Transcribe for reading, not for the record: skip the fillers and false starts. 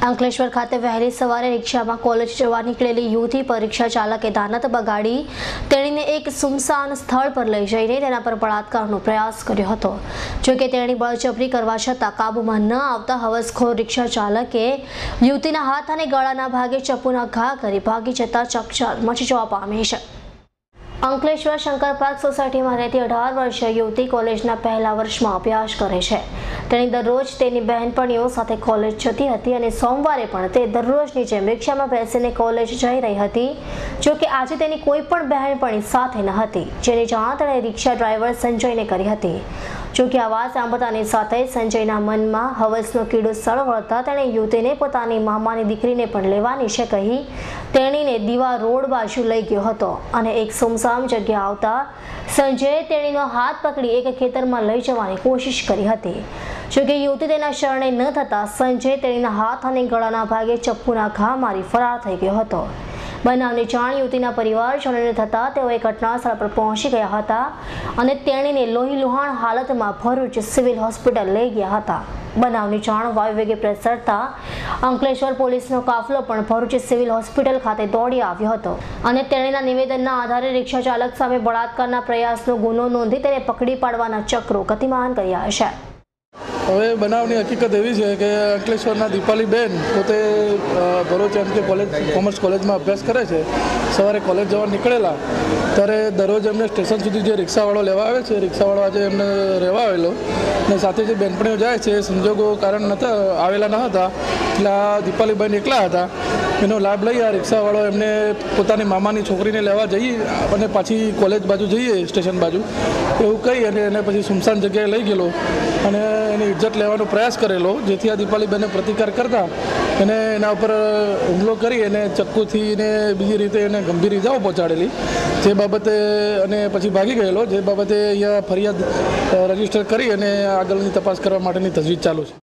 અંકલેશ્વર ખાતે વહેલી સવારે રિક્ષામાં કોલેજ જવા નીકળેલી યુવતી પર રિક્ષા ચાલકે દાનત બગાડી તેણીને એક સુમસાન સ્થળ પર લઈ જઈને તેના પર બળાત્કારનો પ્રયાસ કર્યો હતો। જોકે તેણી બળજબરી કરવા છતાં કાબૂમાં ન આવતા હવસખોર રિક્ષા ચાલકે યુવતીના હાથ અને ગળાના ભાગે ચપ્પુના ઘા કરી ભાગી જતા ચકચાર મચી જવા પામી છે। અંકલેશ્વર શંકર પાર્ક સોસાયટીમાં રહેતી 18 વર્ષીય યુવતી કોલેજના પહેલા વર્ષમાં અભ્યાસ કરે છે। તેણી દરરોજ તેની બહેનપણીઓ સાથે કોલેજ જતી હતી અને સોમવારે પણ તે દરરોજની જેમ રિક્ષામાં બેસીને કોલેજ જઈ રહી હતી। જોકે આજે તેની કોઈ પણ બહેનપણી સાથે ન હતી, જેની જાણ તેણે રિક્ષા ડ્રાઈવર સંજયને કરી હતી। જોકે આ વાત સાંભળતાની સાથે સંજયના મનમાં હવસનો કીડો સળવળતા તેણે યુવતીને પોતાની મામાની દીકરીને પણ લેવાની છે કહી તેણીને દીવા રોડ બાજુ લઈ ગયો હતો અને એક સુમસામ જગ્યા આવતા સંજયે તેણીનો હાથ પકડી એક ખેતરમાં લઈ જવાની કોશિશ કરી હતી। જોકે યુવતી તેના શરણે ન થતા સંજય તેણીના હાથ અને ગળાના ભાગે ચપ્પુના ઘા મારી ફરાર થઈ ગયો હતો। બનાવની જાણ યુવતીના પરિવારજનોને થતા તેઓએ ઘટના સ્થળ પર પહોંચી ગયા હતા અને તેણીને લોહીલુહાણ હાલતમાં ભરૂચ સિવિલ હોસ્પિટલ લઈ ગયા હતા। બનાવની જાણ વાયુવેગે પ્રસરતા અંકલેશ્વર પોલીસનો કાફલો પણ ભરૂચ સિવિલ હોસ્પિટલ ખાતે દોડી આવ્યો હતો અને તેણીના નિવેદનના આધારે રિક્ષા ચાલક સામે બળાત્કારના પ્રયાસનો ગુનો નોંધી તેને પકડી પાડવાના ચક્રો ગતિમાન કર્યા છે। હવે બનાવની હકીકત એવી છે કે અંકલેશ્વરના દીપાલીબેન પોતે ભરૂચ એમકે કોમર્સ કોલેજમાં અભ્યાસ કરે છે। સવારે કોલેજ જવા નીકળેલા ત્યારે દરરોજ એમને સ્ટેશન સુધી જે રિક્ષાવાળો લેવા આવે છે, રિક્ષાવાળો આજે એમને રહેવા આવેલો અને સાથે જે બહેનપણીઓ જાય છે સંજોગો કારણ નહોતા આવેલા ન હતા, એટલે આ દીપાલીબેન એકલા હતા। એનો લાભ લઈ આ રિક્ષાવાળો એમને પોતાની મામાની છોકરીને લેવા જઈએ અને પાછી કોલેજ બાજુ જઈએ સ્ટેશન બાજુ એવું કહી અને એને પછી સુમસાન જગ્યાએ લઈ ગયેલો અને એની ઇજ્જત લેવાનો પ્રયાસ કરેલો, જેથી આ દીપાલીબેને પ્રતિકાર કરતા એને એના ઉપર હુમલો કરી અને ચક્કુથી ને બીજી રીતે એને ગંભીર ઇજાઓ પહોંચાડેલી, જે બાબતે અને પછી ભાગી ગયેલો, જે બાબતે અહીંયા ફરિયાદ રજીસ્ટર કરી અને આગળની તપાસ કરવા માટેની તજવીજ ચાલુ છે।